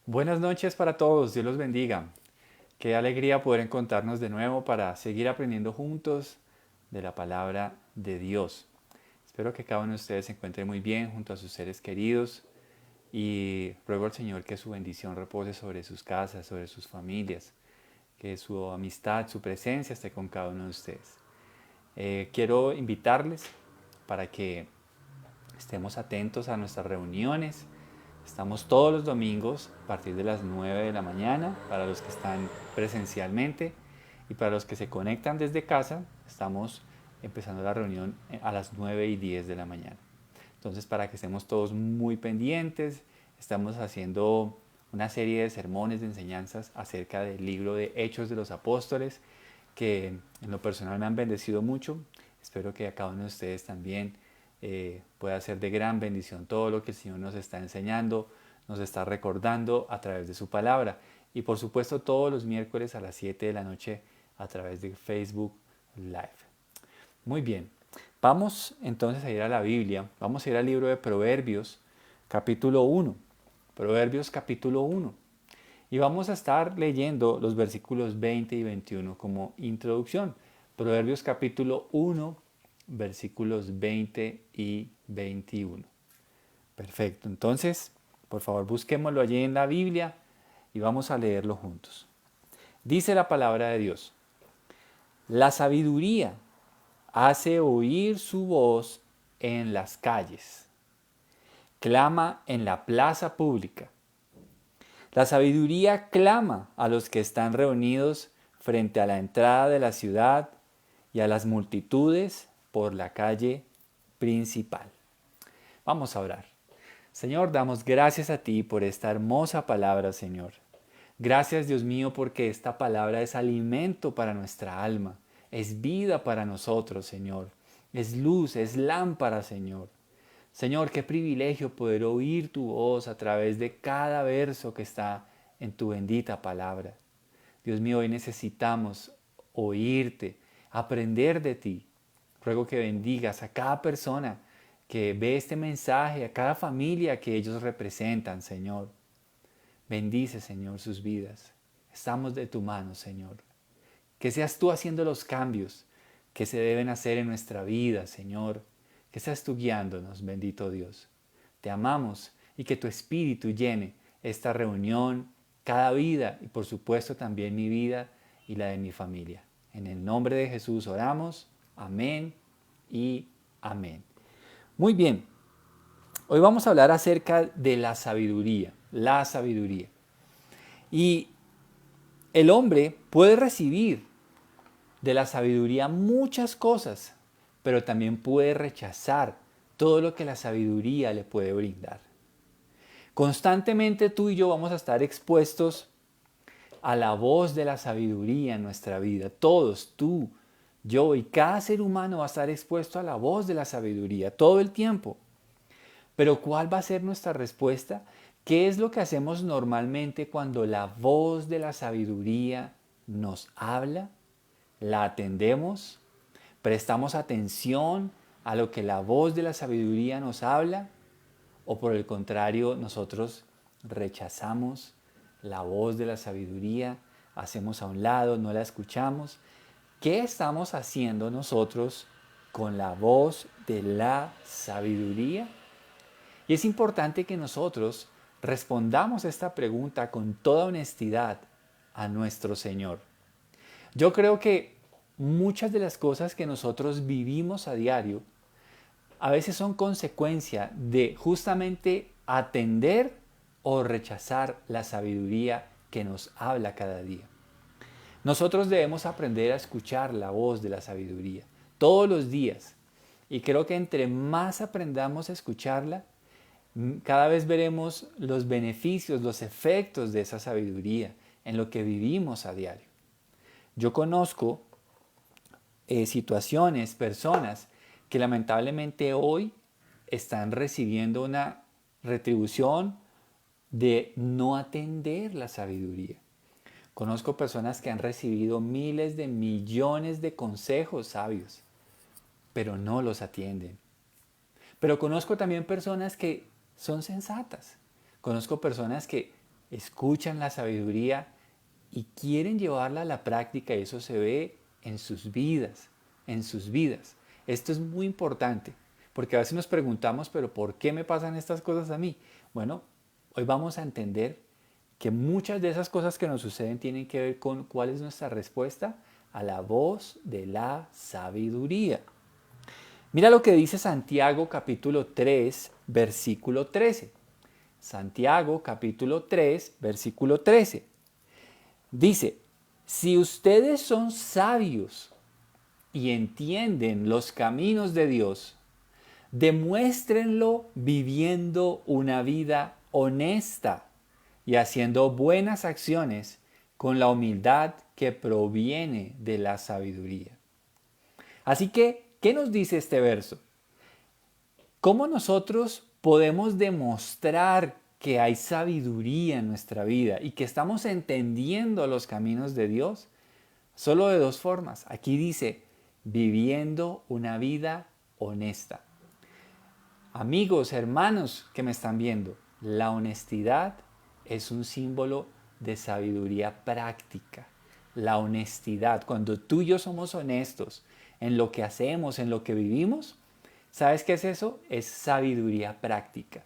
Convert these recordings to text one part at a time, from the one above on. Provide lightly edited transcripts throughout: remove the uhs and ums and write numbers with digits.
Buenas noches para todos, Dios los bendiga. Qué alegría poder encontrarnos de nuevo para seguir aprendiendo juntos de la palabra de Dios. Espero que cada uno de ustedes se encuentre muy bien junto a sus seres queridos y ruego al Señor que su bendición repose sobre sus casas, sobre sus familias, que su amistad, su presencia esté con cada uno de ustedes. Quiero invitarles para que estemos atentos a nuestras reuniones. Estamos todos los domingos a partir de las 9 de la mañana para los que están presencialmente y para los que se conectan desde casa, estamos empezando la reunión a las 9:10 de la mañana. Entonces, para que estemos todos muy pendientes, estamos haciendo una serie de sermones, de enseñanzas acerca del libro de Hechos de los Apóstoles, que en lo personal me han bendecido mucho. Espero que a cada uno de ustedes también pueda ser de gran bendición todo lo que el Señor nos está enseñando, nos está recordando a través de su palabra. Y por supuesto todos los miércoles a las 7 de la noche a través de Facebook Live. Muy bien, vamos entonces a ir a la Biblia, vamos a ir al libro de Proverbios, capítulo 1. Proverbios capítulo 1. Y vamos a estar leyendo los versículos 20 y 21 como introducción. Proverbios capítulo 1, versículos 20 y 21. Perfecto, entonces, por favor, busquémoslo allí en la Biblia y vamos a leerlo juntos. Dice la palabra de Dios: la sabiduría hace oír su voz en las calles, clama en la plaza pública. La sabiduría clama a los que están reunidos frente a la entrada de la ciudad y a las multitudes por la calle principal. Vamos a orar. Señor, damos gracias a ti por esta hermosa palabra, Señor. Gracias, Dios mío, porque esta palabra es alimento para nuestra alma, es vida para nosotros, Señor. Es luz, es lámpara, Señor. Señor, qué privilegio poder oír tu voz a través de cada verso que está en tu bendita palabra. Dios mío, hoy necesitamos oírte, aprender de ti. Ruego que bendigas a cada persona que ve este mensaje, a cada familia que ellos representan, Señor. Bendice, Señor, sus vidas. Estamos de tu mano, Señor. Que seas tú haciendo los cambios que se deben hacer en nuestra vida, Señor. Que seas tú guiándonos, bendito Dios. Te amamos y que tu Espíritu llene esta reunión, cada vida y por supuesto también mi vida y la de mi familia. En el nombre de Jesús oramos. Amén y amén. Muy bien, hoy vamos a hablar acerca de la sabiduría, la sabiduría. Y el hombre puede recibir de la sabiduría muchas cosas, pero también puede rechazar todo lo que la sabiduría le puede brindar. Constantemente tú y yo vamos a estar expuestos a la voz de la sabiduría en nuestra vida. Todos, tú, yo y cada ser humano va a estar expuesto a la voz de la sabiduría todo el tiempo. Pero ¿cuál va a ser nuestra respuesta? ¿Qué es lo que hacemos normalmente cuando la voz de la sabiduría nos habla? ¿La atendemos? ¿Prestamos atención a lo que la voz de la sabiduría nos habla? ¿O por el contrario, nosotros rechazamos la voz de la sabiduría, hacemos a un lado, no la escuchamos? ¿Qué estamos haciendo nosotros con la voz de la sabiduría? Y es importante que nosotros respondamos esta pregunta con toda honestidad a nuestro Señor. Yo creo que muchas de las cosas que nosotros vivimos a diario a veces son consecuencia de justamente atender o rechazar la sabiduría que nos habla cada día. Nosotros debemos aprender a escuchar la voz de la sabiduría todos los días. Y creo que entre más aprendamos a escucharla, cada vez veremos los beneficios, los efectos de esa sabiduría en lo que vivimos a diario. Yo conozco situaciones, personas que lamentablemente hoy están recibiendo una retribución de no atender la sabiduría. Conozco personas que han recibido miles de millones de consejos sabios, pero no los atienden. Pero conozco también personas que son sensatas. Conozco personas que escuchan la sabiduría y quieren llevarla a la práctica, y eso se ve en sus vidas, en sus vidas. Esto es muy importante, porque a veces nos preguntamos, pero ¿por qué me pasan estas cosas a mí? Bueno, hoy vamos a entender que muchas de esas cosas que nos suceden tienen que ver con cuál es nuestra respuesta a la voz de la sabiduría. Mira lo que dice Santiago capítulo 3, versículo 13. Santiago capítulo 3, versículo 13. Dice, si ustedes son sabios y entienden los caminos de Dios, demuéstrenlo viviendo una vida honesta y haciendo buenas acciones con la humildad que proviene de la sabiduría. Así que, ¿qué nos dice este verso? ¿Cómo nosotros podemos demostrar que hay sabiduría en nuestra vida y que estamos entendiendo los caminos de Dios? Solo de dos formas. Aquí dice, viviendo una vida honesta. Amigos, hermanos que me están viendo, la honestidad es un símbolo de sabiduría práctica. La honestidad, cuando tú y yo somos honestos en lo que hacemos, en lo que vivimos, ¿sabes qué es eso? Es sabiduría práctica.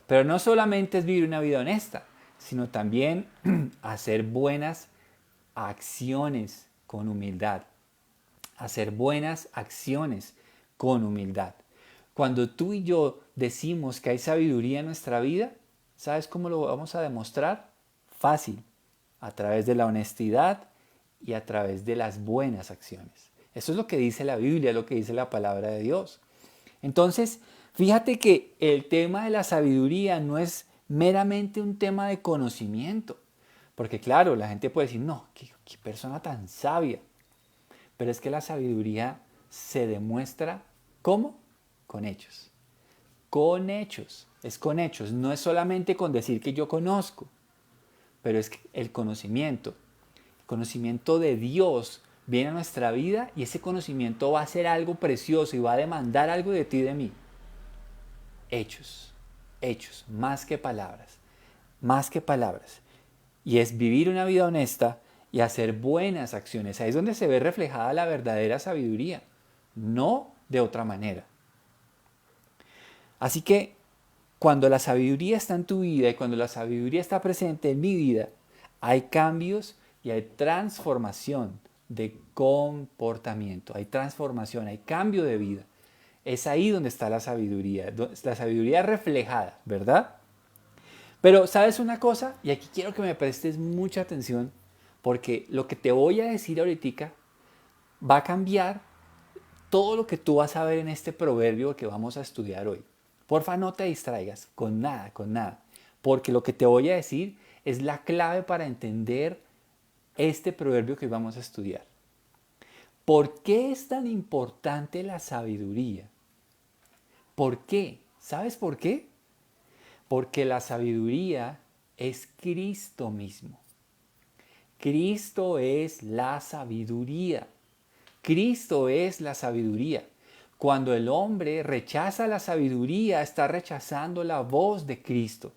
Pero no solamente es vivir una vida honesta, sino también hacer buenas acciones con humildad. Hacer buenas acciones con humildad. Cuando tú y yo decimos que hay sabiduría en nuestra vida, ¿sabes cómo lo vamos a demostrar? Fácil, a través de la honestidad y a través de las buenas acciones. Eso es lo que dice la Biblia, lo que dice la palabra de Dios. Entonces, fíjate que el tema de la sabiduría no es meramente un tema de conocimiento. Porque claro, la gente puede decir, no, qué persona tan sabia. Pero es que la sabiduría se demuestra, ¿cómo? Con hechos. Con hechos. Es con hechos. No es solamente con decir que yo conozco, pero es el conocimiento. El conocimiento de Dios viene a nuestra vida y ese conocimiento va a ser algo precioso y va a demandar algo de ti y de mí. Hechos. Hechos. Más que palabras. Más que palabras. Y es vivir una vida honesta y hacer buenas acciones. Ahí es donde se ve reflejada la verdadera sabiduría. No de otra manera. Así que cuando la sabiduría está en tu vida y cuando la sabiduría está presente en mi vida, hay cambios y hay transformación de comportamiento, hay transformación, hay cambio de vida. Es ahí donde está la sabiduría reflejada, ¿verdad? Pero ¿sabes una cosa? Y aquí quiero que me prestes mucha atención porque lo que te voy a decir ahorita va a cambiar todo lo que tú vas a ver en este proverbio que vamos a estudiar hoy. Porfa, no te distraigas con nada, porque lo que te voy a decir es la clave para entender este proverbio que vamos a estudiar. ¿Por qué es tan importante la sabiduría? ¿Por qué? ¿Sabes por qué? Porque la sabiduría es Cristo mismo. Cristo es la sabiduría. Cristo es la sabiduría. Cuando el hombre rechaza la sabiduría, está rechazando la voz de Cristo.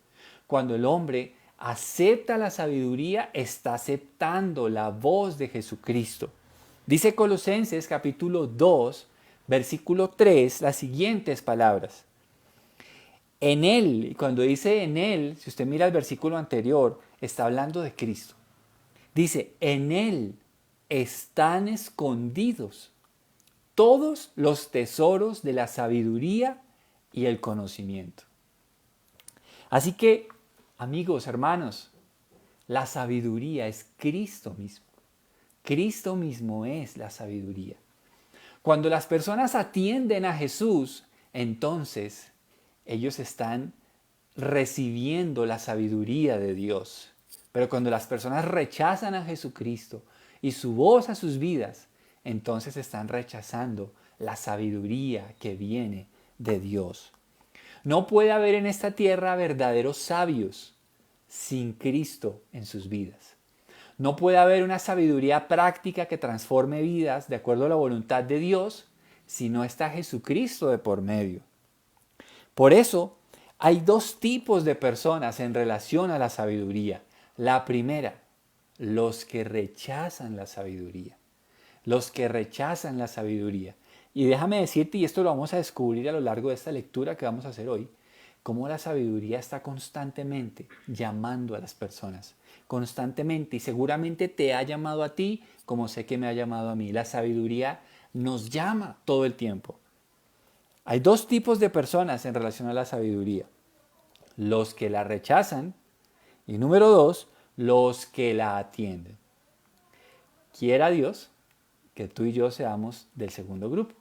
Cuando el hombre acepta la sabiduría, está aceptando la voz de Jesucristo. Dice Colosenses capítulo 2, versículo 3, las siguientes palabras. En Él, y cuando dice en Él, si usted mira el versículo anterior, está hablando de Cristo. Dice, en Él están escondidos todos los tesoros de la sabiduría y el conocimiento. Así que, amigos, hermanos, la sabiduría es Cristo mismo. Cristo mismo es la sabiduría. Cuando las personas atienden a Jesús, entonces ellos están recibiendo la sabiduría de Dios. Pero cuando las personas rechazan a Jesucristo y su voz a sus vidas, entonces están rechazando la sabiduría que viene de Dios. No puede haber en esta tierra verdaderos sabios sin Cristo en sus vidas. No puede haber una sabiduría práctica que transforme vidas de acuerdo a la voluntad de Dios si no está Jesucristo de por medio. Por eso, Hay dos tipos de personas en relación a la sabiduría. La primera, los que rechazan la sabiduría. Los que rechazan la sabiduría. Y déjame decirte, y esto lo vamos a descubrir a lo largo de esta lectura que vamos a hacer hoy, cómo la sabiduría está constantemente llamando a las personas. Constantemente, y seguramente te ha llamado a ti como sé que me ha llamado a mí. La sabiduría nos llama todo el tiempo. Hay dos tipos de personas en relación a la sabiduría. Los que la rechazan y número dos, los que la atienden. Quiera Dios que tú y yo seamos del segundo grupo,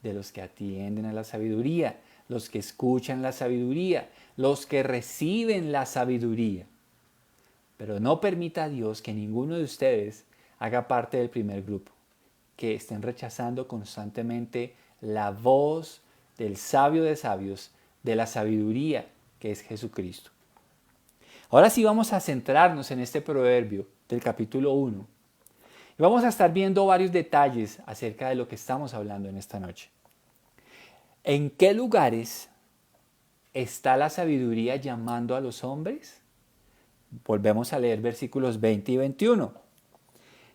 de los que atienden a la sabiduría, los que escuchan la sabiduría, los que reciben la sabiduría. Pero no permita a Dios que ninguno de ustedes haga parte del primer grupo, que estén rechazando constantemente la voz del sabio de sabios, de la sabiduría que es Jesucristo. Ahora sí vamos a centrarnos en este proverbio del capítulo 1 y vamos a estar viendo varios detalles acerca de lo que estamos hablando en esta noche. ¿En qué lugares está la sabiduría llamando a los hombres? Volvemos a leer versículos 20 y 21.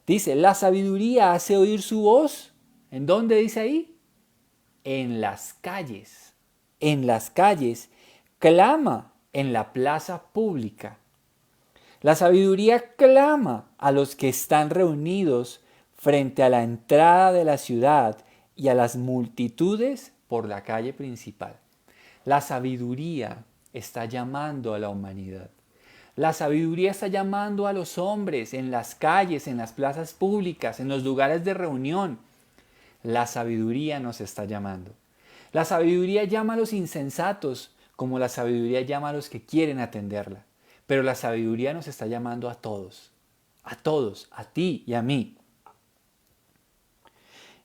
Dice, la sabiduría hace oír su voz. ¿En dónde dice ahí? En las calles. En las calles. Clama en la plaza pública. La sabiduría clama a los que están reunidos frente a la entrada de la ciudad y a las multitudes por la calle principal. La sabiduría está llamando a la humanidad. La sabiduría está llamando a los hombres en las calles, en las plazas públicas, en los lugares de reunión. La sabiduría nos está llamando. La sabiduría llama a los insensatos, como la sabiduría llama a los que quieren atenderla. Pero la sabiduría nos está llamando a todos, a ti y a mí.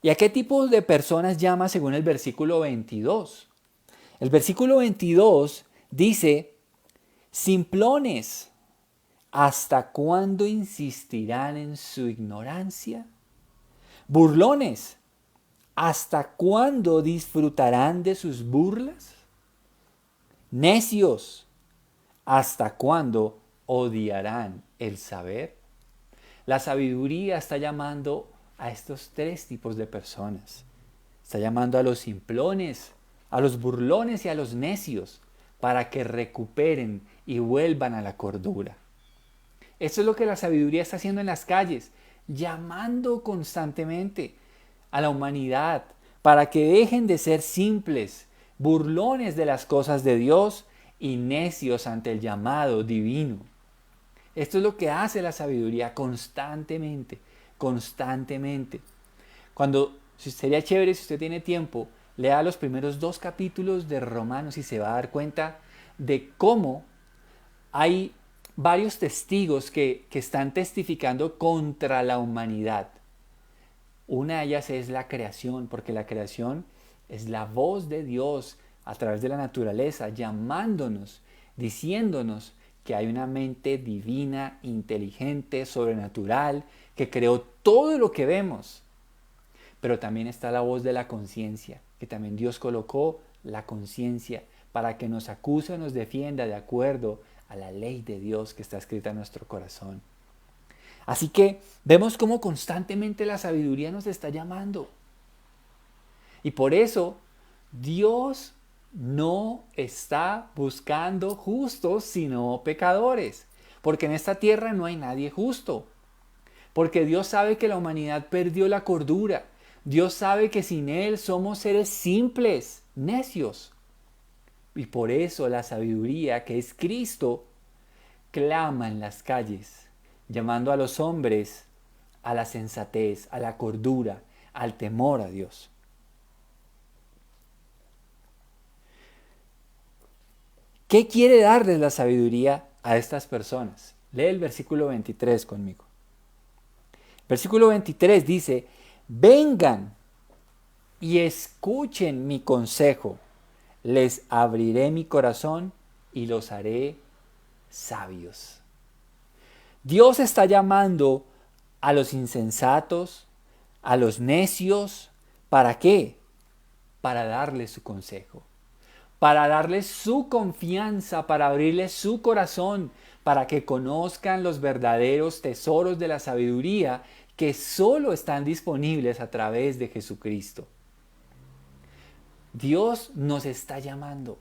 ¿Y a qué tipo de personas llama según el versículo 22? El versículo 22 dice, simplones, ¿hasta cuándo insistirán en su ignorancia? Burlones, ¿hasta cuándo disfrutarán de sus burlas? Necios, ¿hasta cuándo odiarán el saber? La sabiduría está llamando a estos tres tipos de personas. Está llamando a los simplones, a los burlones y a los necios para que recuperen y vuelvan a la cordura. Esto es lo que la sabiduría está haciendo en las calles, llamando constantemente a la humanidad para que dejen de ser simples, burlones de las cosas de Dios y necios ante el llamado divino. Esto es lo que hace la sabiduría constantemente, constantemente. Sería chévere si usted tiene tiempo, lea los primeros 2 capítulos de Romanos y se va a dar cuenta de cómo hay varios testigos que están testificando contra la humanidad. Una de ellas es la creación, porque la creación es la voz de Dios a través de la naturaleza, llamándonos, diciéndonos que hay una mente divina, inteligente, sobrenatural, que creó todo lo que vemos. Pero también está la voz de la conciencia, que también Dios colocó la conciencia para que nos acuse o nos defienda de acuerdo a la ley de Dios que está escrita en nuestro corazón. Así que vemos cómo constantemente la sabiduría nos está llamando. Y por eso Dios no está buscando justos, sino pecadores. Porque en esta tierra no hay nadie justo. Porque Dios sabe que la humanidad perdió la cordura. Dios sabe que sin Él somos seres simples, necios. Y por eso la sabiduría, que es Cristo, clama en las calles, llamando a los hombres a la sensatez, a la cordura, al temor a Dios. ¿Qué quiere darles la sabiduría a estas personas? Lee el versículo 23 conmigo. Versículo 23 dice, vengan y escuchen mi consejo, les abriré mi corazón y los haré sabios. Dios está llamando a los insensatos, a los necios, ¿para qué? Para darles su consejo, para darles su confianza, para abrirles su corazón, para que conozcan los verdaderos tesoros de la sabiduría que solo están disponibles a través de Jesucristo. Dios nos está llamando.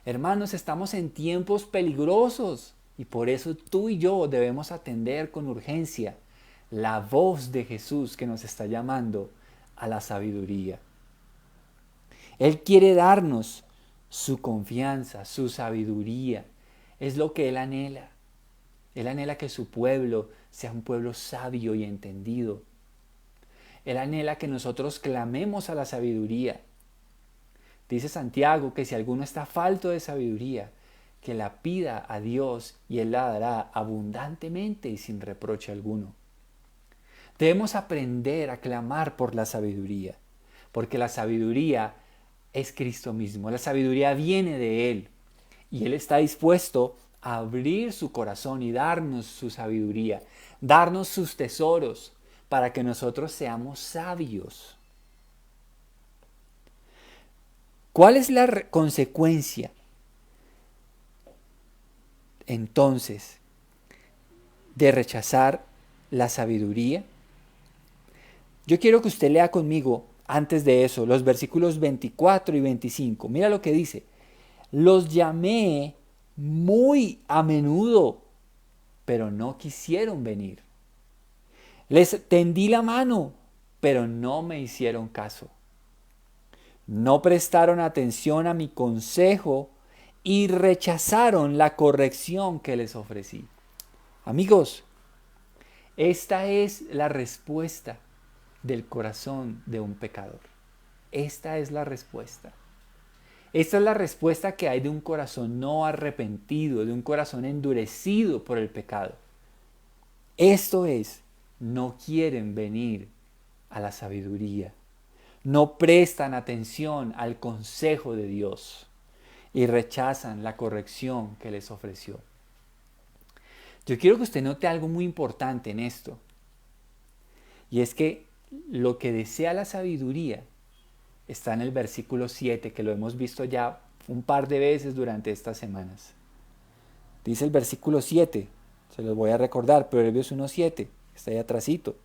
Hermanos, estamos en tiempos peligrosos y por eso tú y yo debemos atender con urgencia la voz de Jesús que nos está llamando a la sabiduría. Él quiere darnos su confianza, su sabiduría. Es lo que Él anhela. Él anhela que su pueblo sea un pueblo sabio y entendido. Él anhela que nosotros clamemos a la sabiduría. Dice Santiago que si alguno está falto de sabiduría, que la pida a Dios y Él la dará abundantemente y sin reproche alguno. Debemos aprender a clamar por la sabiduría, porque la sabiduría es Cristo mismo. La sabiduría viene de Él y Él está dispuesto a abrir su corazón y darnos su sabiduría, darnos sus tesoros para que nosotros seamos sabios. ¿Cuál es la consecuencia entonces de rechazar la sabiduría? Yo quiero que usted lea conmigo antes de eso los versículos 24 y 25. Mira lo que dice. Los llamé muy a menudo, pero no quisieron venir. Les tendí la mano, pero no me hicieron caso. No prestaron atención a mi consejo y rechazaron la corrección que les ofrecí. Amigos, esta es la respuesta del corazón de un pecador. Esta es la respuesta. Esta es la respuesta que hay de un corazón no arrepentido, de un corazón endurecido por el pecado. Esto es, no quieren venir a la sabiduría. No prestan atención al consejo de Dios y rechazan la corrección que les ofreció. Yo quiero que usted note algo muy importante en esto. Y es que lo que desea la sabiduría está en el versículo 7, que lo hemos visto ya un par de veces durante estas semanas. Dice el versículo 7, se los voy a recordar, Proverbios 1:7, está ahí atrásito.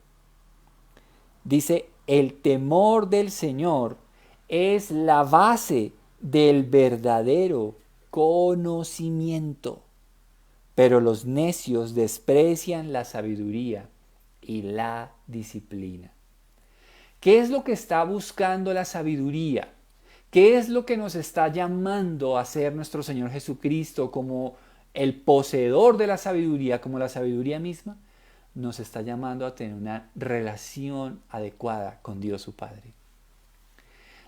Dice, el temor del Señor es la base del verdadero conocimiento, pero los necios desprecian la sabiduría y la disciplina. ¿Qué es lo que está buscando la sabiduría? ¿Qué es lo que nos está llamando a ser nuestro Señor Jesucristo como el poseedor de la sabiduría, como la sabiduría misma? Nos está llamando a tener una relación adecuada con Dios su Padre.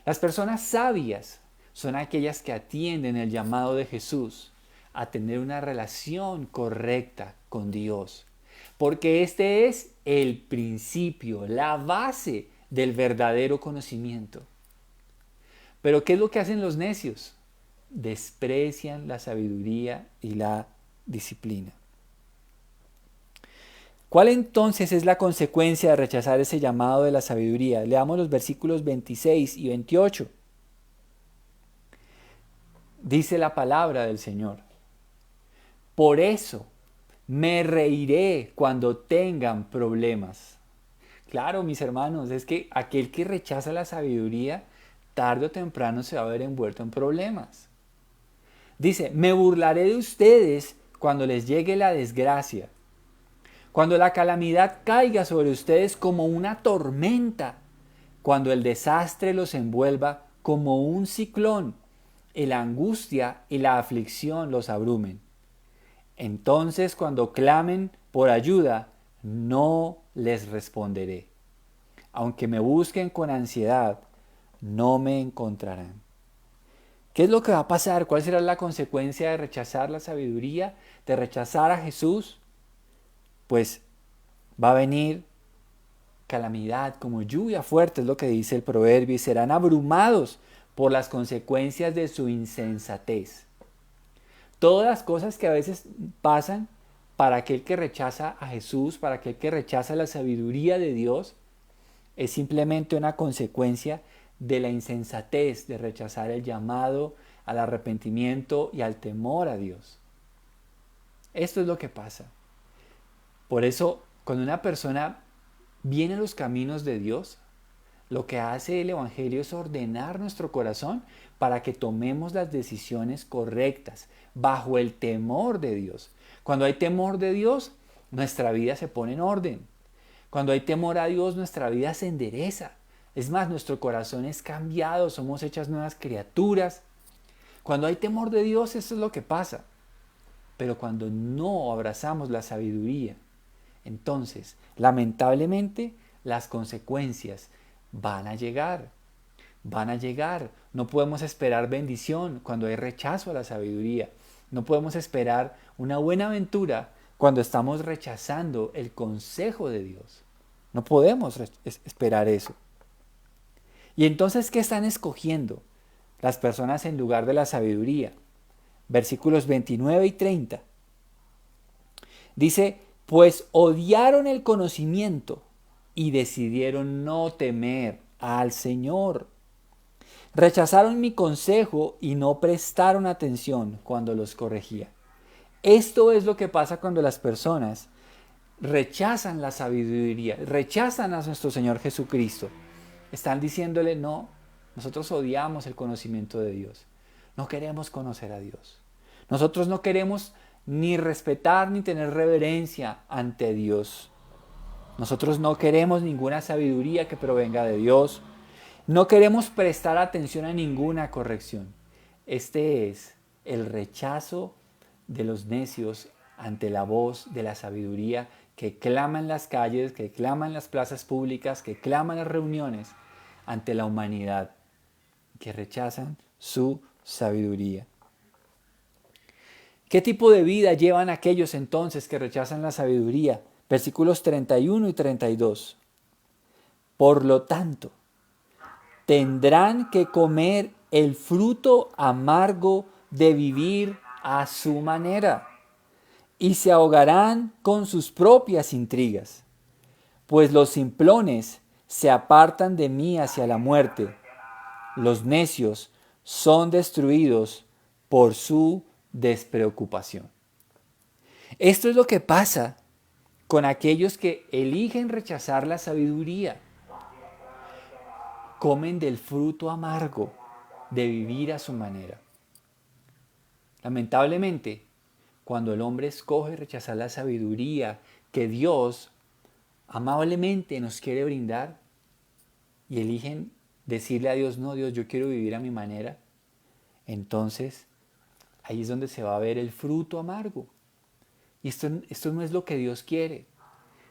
Las personas sabias son aquellas que atienden el llamado de Jesús a tener una relación correcta con Dios, porque este es el principio, la base del verdadero conocimiento. Pero ¿qué es lo que hacen los necios? Desprecian la sabiduría y la disciplina. ¿Cuál entonces es la consecuencia de rechazar ese llamado de la sabiduría? Leamos los versículos 26 y 28. Dice la palabra del Señor. Por eso me reiré cuando tengan problemas. Claro, mis hermanos, es que aquel que rechaza la sabiduría, tarde o temprano se va a ver envuelto en problemas. Dice, me burlaré de ustedes cuando les llegue la desgracia. Cuando la calamidad caiga sobre ustedes como una tormenta, cuando el desastre los envuelva como un ciclón, y la angustia y la aflicción los abrumen. Entonces, cuando clamen por ayuda, no les responderé. Aunque me busquen con ansiedad, no me encontrarán. ¿Qué es lo que va a pasar? ¿Cuál será la consecuencia de rechazar la sabiduría, de rechazar a Jesús? Pues va a venir calamidad como lluvia fuerte, es lo que dice el proverbio, y serán abrumados por las consecuencias de su insensatez. Todas las cosas que a veces pasan para aquel que rechaza a Jesús, para aquel que rechaza la sabiduría de Dios, es simplemente una consecuencia de la insensatez, de rechazar el llamado al arrepentimiento y al temor a Dios. Esto es lo que pasa. Por eso, cuando una persona viene a los caminos de Dios, lo que hace el Evangelio es ordenar nuestro corazón para que tomemos las decisiones correctas, bajo el temor de Dios. Cuando hay temor de Dios, nuestra vida se pone en orden. Cuando hay temor a Dios, nuestra vida se endereza. Es más, nuestro corazón es cambiado, somos hechas nuevas criaturas. Cuando hay temor de Dios, eso es lo que pasa. Pero cuando no abrazamos la sabiduría, entonces, lamentablemente, las consecuencias van a llegar. Van a llegar. No podemos esperar bendición cuando hay rechazo a la sabiduría. No podemos esperar una buena aventura cuando estamos rechazando el consejo de Dios. No podemos esperar eso. Y entonces, ¿qué están escogiendo las personas en lugar de la sabiduría? Versículos 29 y 30. Dice, pues odiaron el conocimiento y decidieron no temer al Señor. Rechazaron mi consejo y no prestaron atención cuando los corregía. Esto es lo que pasa cuando las personas rechazan la sabiduría, rechazan a nuestro Señor Jesucristo. Están diciéndole, no, nosotros odiamos el conocimiento de Dios. No queremos conocer a Dios. Nosotros no queremos ni respetar ni tener reverencia ante Dios. Nosotros no queremos ninguna sabiduría que provenga de Dios. No queremos prestar atención a ninguna corrección. Este es el rechazo de los necios ante la voz de la sabiduría que clama en las calles, que clama en las plazas públicas, que clama en las reuniones ante la humanidad, que rechazan su sabiduría. ¿Qué tipo de vida llevan aquellos entonces que rechazan la sabiduría? Versículos 31 y 32. Por lo tanto, tendrán que comer el fruto amargo de vivir a su manera y se ahogarán con sus propias intrigas, pues los simplones se apartan de mí hacia la muerte, los necios son destruidos por su despreocupación. Esto es lo que pasa con aquellos que eligen rechazar la sabiduría. Comen del fruto amargo de vivir a su manera. Lamentablemente, cuando el hombre escoge rechazar la sabiduría que Dios amablemente nos quiere brindar y eligen decirle a Dios, no, Dios, yo quiero vivir a mi manera, entonces ahí es donde se va a ver el fruto amargo. Y esto no es lo que Dios quiere.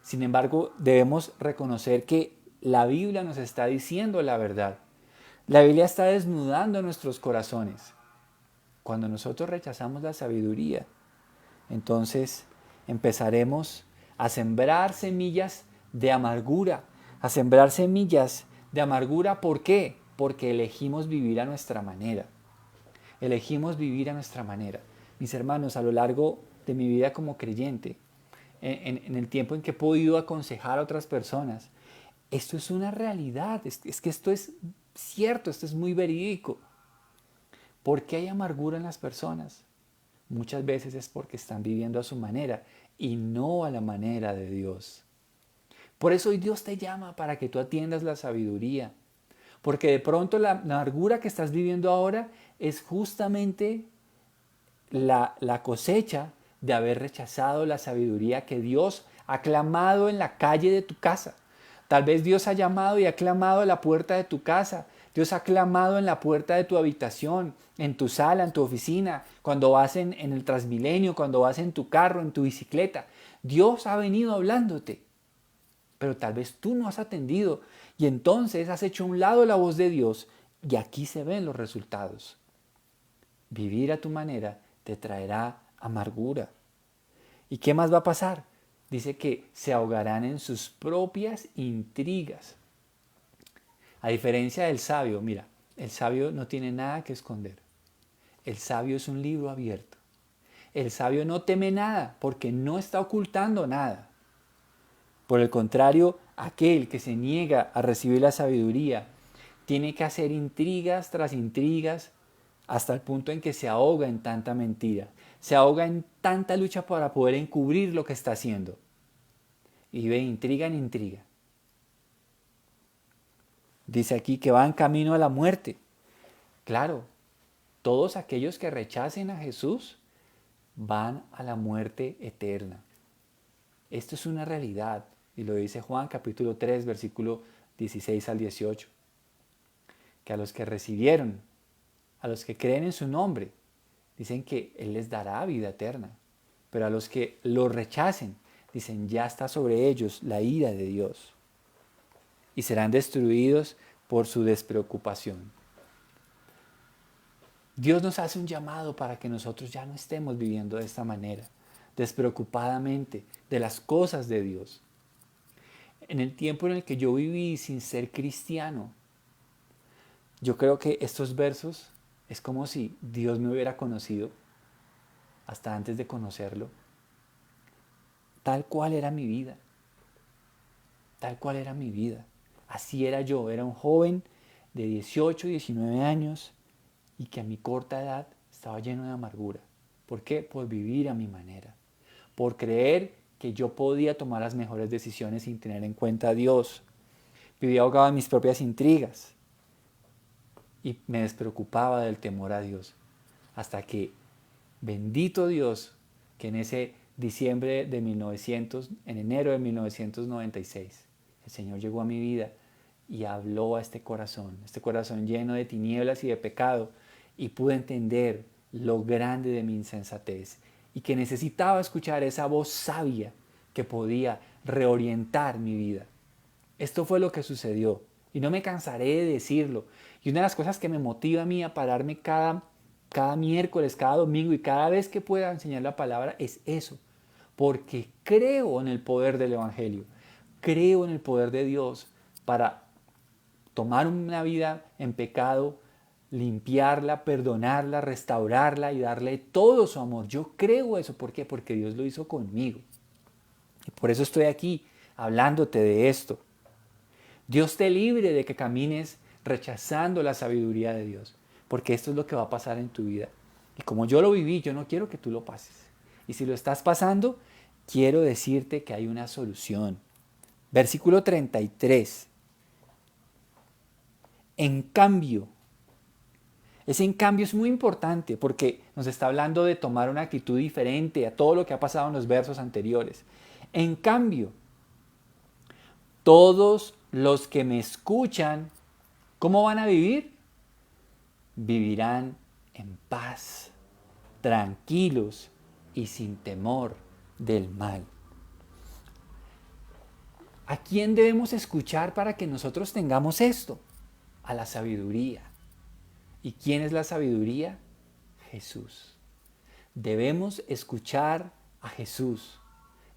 Sin embargo, debemos reconocer que la Biblia nos está diciendo la verdad. La Biblia está desnudando nuestros corazones. Cuando nosotros rechazamos la sabiduría, entonces empezaremos a sembrar semillas de amargura. A sembrar semillas de amargura, ¿por qué? Porque elegimos vivir a nuestra manera. Elegimos vivir a nuestra manera. Mis hermanos, a lo largo de mi vida como creyente, en el tiempo en que he podido aconsejar a otras personas, esto es una realidad, es que esto es cierto, esto es muy verídico. ¿Por qué hay amargura en las personas? Muchas veces es porque están viviendo a su manera y no a la manera de Dios. Por eso hoy Dios te llama para que tú atiendas la sabiduría. Porque de pronto la amargura que estás viviendo ahora es justamente la cosecha de haber rechazado la sabiduría que Dios ha clamado en la calle de tu casa. Tal vez Dios ha llamado y ha clamado a la puerta de tu casa. Dios ha clamado en la puerta de tu habitación, en tu sala, en tu oficina, cuando vas en el Transmilenio, cuando vas en tu carro, en tu bicicleta. Dios ha venido hablándote, pero tal vez tú no has atendido y entonces has hecho a un lado la voz de Dios y aquí se ven los resultados. Vivir a tu manera te traerá amargura. ¿Y qué más va a pasar? Dice que se ahogarán en sus propias intrigas. A diferencia del sabio, mira, el sabio no tiene nada que esconder. El sabio es un libro abierto. El sabio no teme nada porque no está ocultando nada. Por el contrario, aquel que se niega a recibir la sabiduría tiene que hacer intrigas tras intrigas hasta el punto en que se ahoga en tanta mentira, se ahoga en tanta lucha para poder encubrir lo que está haciendo. Y vive de intriga en intriga. Dice aquí que va en camino a la muerte. Claro, todos aquellos que rechacen a Jesús van a la muerte eterna. Esto es una realidad y lo dice Juan capítulo 3 versículo 16 al 18. Que a los que recibieron, a los que creen en su nombre, dicen que Él les dará vida eterna. Pero a los que lo rechacen, dicen ya está sobre ellos la ira de Dios. Y serán destruidos por su despreocupación. Dios nos hace un llamado para que nosotros ya no estemos viviendo de esta manera, despreocupadamente de las cosas de Dios. En el tiempo en el que yo viví sin ser cristiano, yo creo que estos versos es como si Dios me hubiera conocido hasta antes de conocerlo. Tal cual era mi vida. Tal cual era mi vida. Así era yo. Era un joven de 18, 19 años y que a mi corta edad estaba lleno de amargura. ¿Por qué? Por vivir a mi manera. Por creer que yo podía tomar las mejores decisiones sin tener en cuenta a Dios. Vivía ahogado en mis propias intrigas. Y me despreocupaba del temor a Dios. Hasta que, bendito Dios, que en ese diciembre de 1900, en enero de 1996, el Señor llegó a mi vida y habló a este corazón lleno de tinieblas y de pecado, y pude entender lo grande de mi insensatez y que necesitaba escuchar esa voz sabia que podía reorientar mi vida. Esto fue lo que sucedió y no me cansaré de decirlo. Y una de las cosas que me motiva a mí a pararme cada miércoles, cada domingo y cada vez que pueda enseñar la palabra es eso. Porque creo en el poder del Evangelio. Creo en el poder de Dios para tomar una vida en pecado, limpiarla, perdonarla, restaurarla y darle todo su amor. Yo creo eso. ¿Por qué? Porque Dios lo hizo conmigo. Y por eso estoy aquí hablándote de esto. Dios te libre de que camines rechazando la sabiduría de Dios, porque esto es lo que va a pasar en tu vida. Y como yo lo viví, yo no quiero que tú lo pases. Y si lo estás pasando, quiero decirte que hay una solución. Versículo 33. En cambio, ese en cambio es muy importante porque nos está hablando de tomar una actitud diferente a todo lo que ha pasado en los versos anteriores. En cambio, todos los que me escuchan, ¿cómo van a vivir? Vivirán en paz, tranquilos y sin temor del mal. ¿A quién debemos escuchar para que nosotros tengamos esto? A la sabiduría. ¿Y quién es la sabiduría? Jesús. Debemos escuchar a Jesús.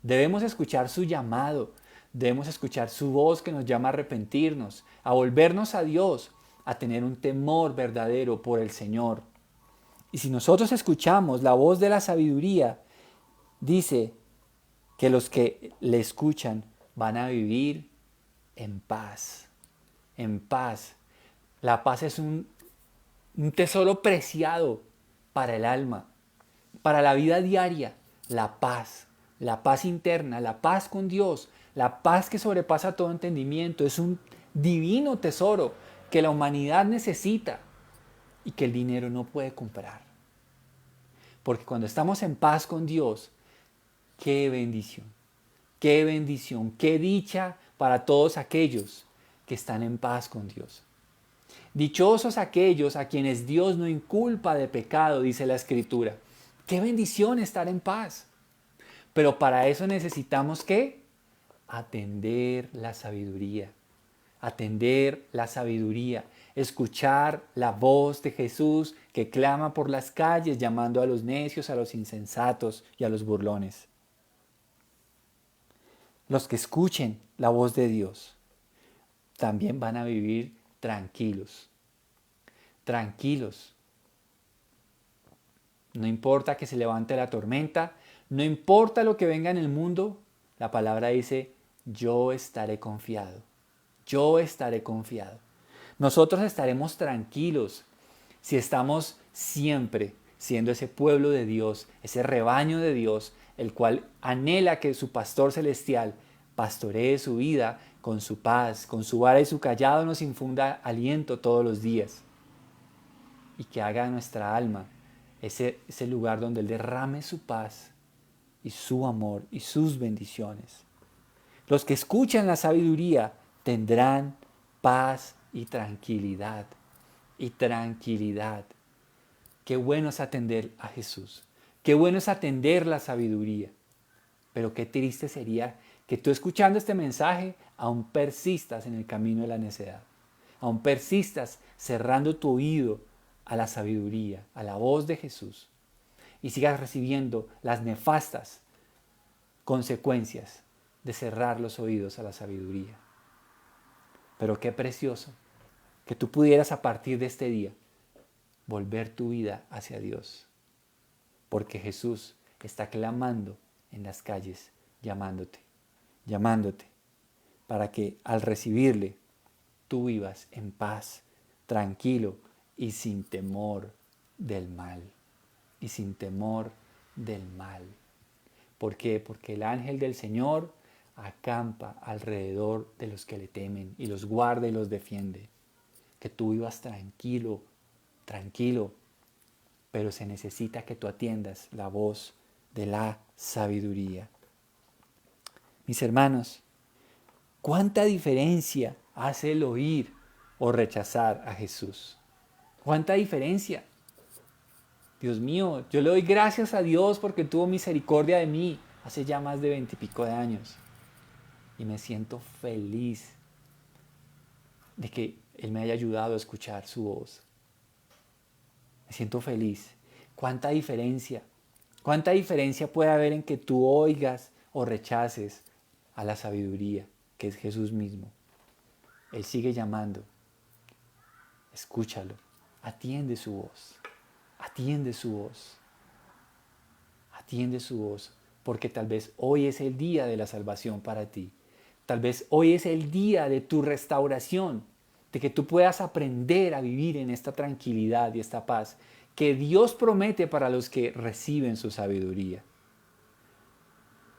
Debemos escuchar su llamado. Debemos escuchar su voz que nos llama a arrepentirnos, a volvernos a Dios, a tener un temor verdadero por el Señor. Y si nosotros escuchamos la voz de la sabiduría, dice que los que le escuchan van a vivir en paz. En paz. La paz es un tesoro preciado para el alma, para la vida diaria. La paz interna, la paz con Dios, la paz que sobrepasa todo entendimiento. Es un divino tesoro que la humanidad necesita y que el dinero no puede comprar. Porque cuando estamos en paz con Dios, qué bendición, qué dicha para todos aquellos que están en paz con Dios. Dichosos aquellos a quienes Dios no inculpa de pecado, dice la Escritura. Qué bendición estar en paz. Pero para eso necesitamos ¿qué? Atender la sabiduría. Atender la sabiduría. Escuchar la voz de Jesús que clama por las calles llamando a los necios, a los insensatos y a los burlones. Los que escuchen la voz de Dios también van a vivir tranquilos. Tranquilos. No importa que se levante la tormenta, no importa lo que venga en el mundo, la palabra dice, yo estaré confiado. Yo estaré confiado. Nosotros estaremos tranquilos si estamos siempre siendo ese pueblo de Dios, ese rebaño de Dios, el cual anhela que su pastor celestial pastoree su vida con su paz, con su vara y su callado nos infunda aliento todos los días y que haga de nuestra alma ese lugar donde Él derrame su paz y su amor y sus bendiciones. Los que escuchan la sabiduría tendrán paz y tranquilidad. Y tranquilidad. Qué bueno es atender a Jesús. Qué bueno es atender la sabiduría. Pero qué triste sería que tú escuchando este mensaje aún persistas en el camino de la necedad. Aún persistas cerrando tu oído a la sabiduría, a la voz de Jesús. Y sigas recibiendo las nefastas consecuencias de cerrar los oídos a la sabiduría. Pero qué precioso que tú pudieras a partir de este día volver tu vida hacia Dios. Porque Jesús está clamando en las calles, llamándote, para que al recibirle tú vivas en paz, tranquilo y sin temor del mal. Y sin temor del mal. ¿Por qué? Porque el ángel del Señor acampa alrededor de los que le temen y los guarda y los defiende. Que tú vivas tranquilo, tranquilo, pero se necesita que tú atiendas la voz de la sabiduría. Mis hermanos, ¿cuánta diferencia hace el oír o rechazar a Jesús? ¿Cuánta diferencia? Dios mío, yo le doy gracias a Dios porque tuvo misericordia de mí hace ya más de 20 y pico de años. Y me siento feliz de que Él me haya ayudado a escuchar su voz. Me siento feliz. ¿Cuánta diferencia? ¿Cuánta diferencia puede haber en que tú oigas o rechaces a la sabiduría, que es Jesús mismo? Él sigue llamando. Escúchalo. Atiende su voz. Atiende su voz. Atiende su voz. Porque tal vez hoy es el día de la salvación para ti. Tal vez hoy es el día de tu restauración. De que tú puedas aprender a vivir en esta tranquilidad y esta paz que Dios promete para los que reciben su sabiduría.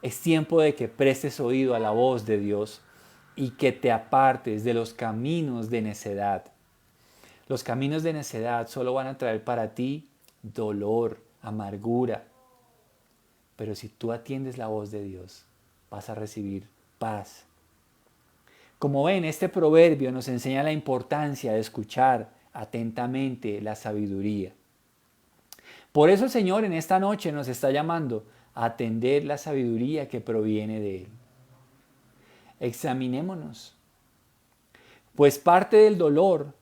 Es tiempo de que prestes oído a la voz de Dios y que te apartes de los caminos de necedad. Los caminos de necedad solo van a traer para ti dolor, amargura. Pero si tú atiendes la voz de Dios, vas a recibir paz. Como ven, este proverbio nos enseña la importancia de escuchar atentamente la sabiduría. Por eso el Señor en esta noche nos está llamando a atender la sabiduría que proviene de Él. Examinémonos, pues parte del dolor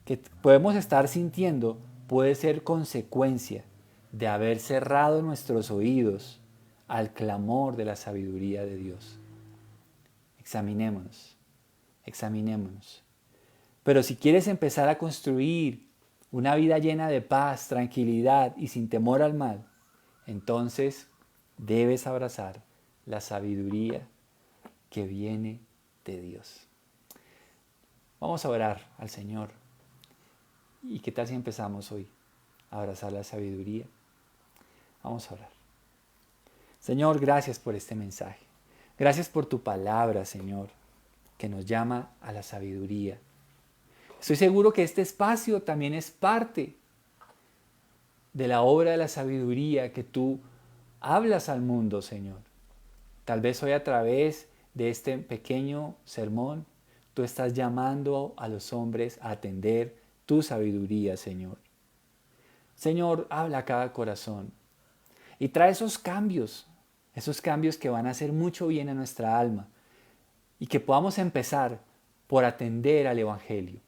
que podemos estar sintiendo puede ser consecuencia de haber cerrado nuestros oídos al clamor de la sabiduría de Dios. Examinémonos, examinémonos. Pero si quieres empezar a construir una vida llena de paz, tranquilidad y sin temor al mal, entonces debes abrazar la sabiduría que viene de Dios. Vamos a orar al Señor. ¿Y qué tal si empezamos hoy a abrazar la sabiduría? Vamos a orar. Señor, gracias por este mensaje. Gracias por tu palabra, Señor, que nos llama a la sabiduría. Estoy seguro que este espacio también es parte de la obra de la sabiduría que tú hablas al mundo, Señor. Tal vez hoy a través de este pequeño sermón, tú estás llamando a los hombres a atender tu sabiduría, Señor. Señor, habla a cada corazón y trae esos cambios que van a hacer mucho bien a nuestra alma y que podamos empezar por atender al Evangelio.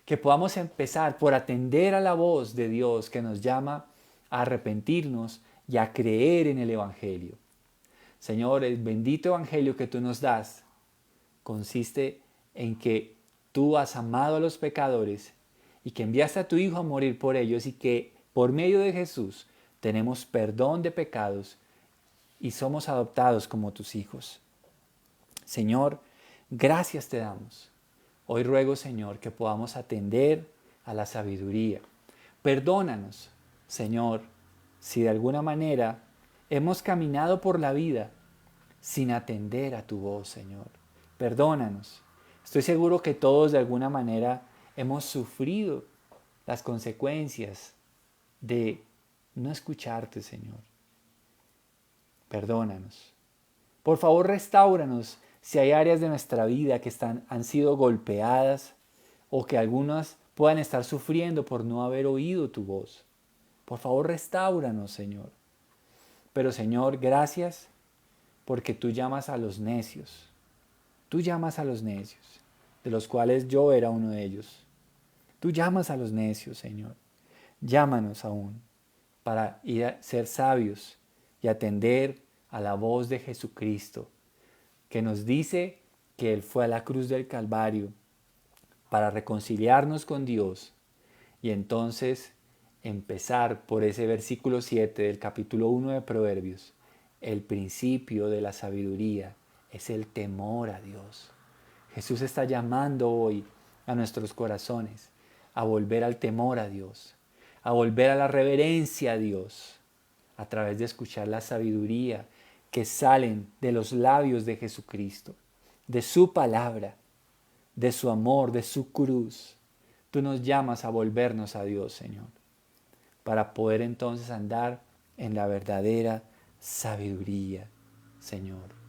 Que podamos empezar por atender a la voz de Dios que nos llama a arrepentirnos y a creer en el Evangelio. Señor, el bendito Evangelio que tú nos das consiste en que tú has amado a los pecadores y que enviaste a tu Hijo a morir por ellos y que por medio de Jesús tenemos perdón de pecados y somos adoptados como tus hijos. Señor, gracias te damos. Hoy ruego, Señor, que podamos atender a la sabiduría. Perdónanos Señor, si de alguna manera hemos caminado por la vida sin atender a tu voz, Señor, perdónanos. Estoy seguro que todos de alguna manera hemos sufrido las consecuencias de no escucharte, Señor. Perdónanos. Por favor, restáuranos si hay áreas de nuestra vida que han sido golpeadas o que algunas puedan estar sufriendo por no haber oído tu voz. Por favor, restáuranos, Señor. Pero, Señor, gracias porque tú llamas a los necios. Tú llamas a los necios, de los cuales yo era uno de ellos. Tú llamas a los necios, Señor. Llámanos aún para ir a ser sabios y atender a la voz de Jesucristo, que nos dice que Él fue a la cruz del Calvario para reconciliarnos con Dios y entonces empezar por ese versículo 7 del capítulo 1 de Proverbios. El principio de la sabiduría es el temor a Dios. Jesús está llamando hoy a nuestros corazones a volver al temor a Dios, a volver a la reverencia a Dios, a través de escuchar la sabiduría que salen de los labios de Jesucristo, de su palabra, de su amor, de su cruz. Tú nos llamas a volvernos a Dios, Señor, para poder entonces andar en la verdadera sabiduría, Señor.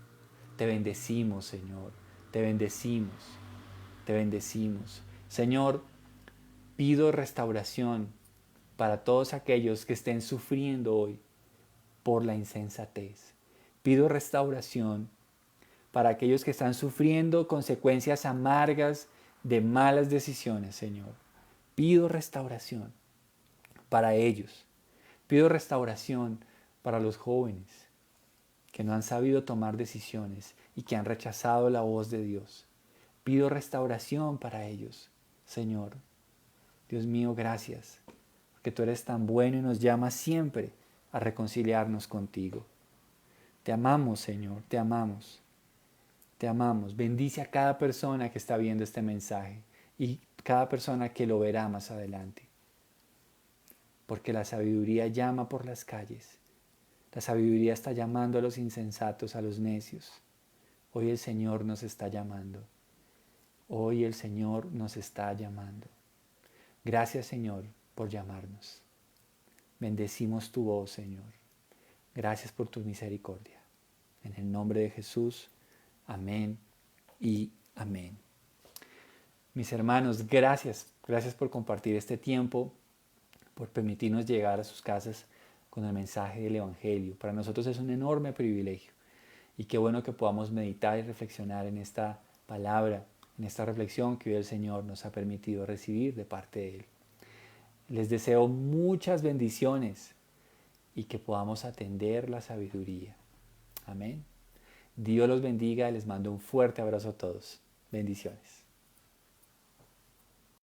Te bendecimos, Señor, te bendecimos, te bendecimos. Señor, pido restauración para todos aquellos que estén sufriendo hoy por la insensatez. Pido restauración para aquellos que están sufriendo consecuencias amargas de malas decisiones, Señor. Pido restauración para ellos. Pido restauración para los jóvenes que no han sabido tomar decisiones y que han rechazado la voz de Dios. Pido restauración para ellos, Señor. Dios mío, gracias, porque tú eres tan bueno y nos llamas siempre a reconciliarnos contigo. Te amamos, Señor, te amamos. Te amamos. Bendice a cada persona que está viendo este mensaje y cada persona que lo verá más adelante. Porque la sabiduría llama por las calles. La sabiduría está llamando a los insensatos, a los necios. Hoy el Señor nos está llamando. Hoy el Señor nos está llamando. Gracias, Señor, por llamarnos. Bendecimos tu voz, Señor. Gracias por tu misericordia. En el nombre de Jesús. Amén y amén. Mis hermanos, gracias. Gracias por compartir este tiempo, por permitirnos llegar a sus casas con el mensaje del Evangelio. Para nosotros es un enorme privilegio. Y qué bueno que podamos meditar y reflexionar en esta palabra, en esta reflexión que hoy el Señor nos ha permitido recibir de parte de Él. Les deseo muchas bendiciones y que podamos atender la sabiduría. Amén. Dios los bendiga y les mando un fuerte abrazo a todos. Bendiciones.